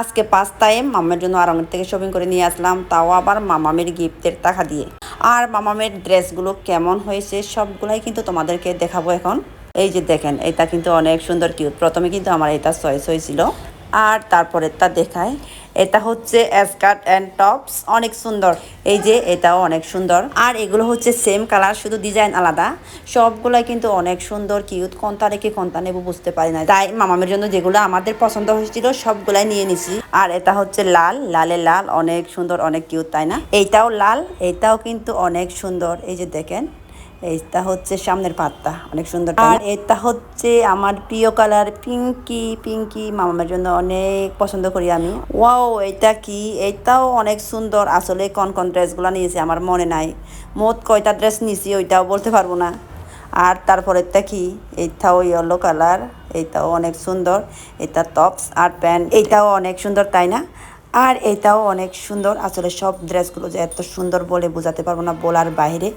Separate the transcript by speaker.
Speaker 1: আজকে 5 টাইম মামার জন্য আড়ং থেকে শপিং করে নিয়ে আসলাম, তাও আবার মামামের গিফটের টাকা দিয়ে। আর মামামের ড্রেসগুলো কেমন হয়েছে সবগুলাই কিন্তু তোমাদেরকে দেখাবো এখন। এই যে দেখেন, এটা কিন্তু অনেক সুন্দর কিউট। প্রথমে কিন্তু আমার এটা চয়েস হয়েছিল, আর তারপরেরটা দেখায়। এটা হচ্ছে স্কার্ট অ্যান্ড টপস, অনেক সুন্দর। এই যে এটাও অনেক সুন্দর। আর এগুলো হচ্ছে সেম কালার, শুধু ডিজাইন আলাদা। সবগুলাই কিন্তু অনেক সুন্দর কিউট। কোনটা রেখে কোনটা নেবো বুঝতে পারি না, তাই মামামের জন্য যেগুলো আমাদের পছন্দ হয়েছিল সবগুলাই নিয়ে নিছি। আর এটা হচ্ছে লাল, লালের লাল, অনেক সুন্দর, অনেক কিউট, তাই না? এইটাও লাল, এইটাও কিন্তু অনেক সুন্দর। এই যে দেখেন, এইটা হচ্ছে সামনের পাতটা, অনেক সুন্দর। আর এটা হচ্ছে আমার প্রিয় কালার পিঙ্কি। পিঙ্কি মামার জন্য অনেক পছন্দ করি আমি। ওয়াও, এটা কি? এটাও অনেক সুন্দর। আসলে কোন কোন ড্রেসগুলো নিয়েছি আমার মনে নাই, মোট কয়টা ড্রেস নিয়েছি ওইটাও বলতে পারবো না। আর তারপরেরটা কি? এইটাও ইয়েলো কালার, এইটাও অনেক সুন্দর। এটা টপস আর প্যান্ট, এইটাও অনেক সুন্দর, তাই না? আর এটাও অনেক সুন্দর। আসলে সব ড্রেসগুলো যে এত সুন্দর বলে বোঝাতে পারবো না, বলার বাইরে।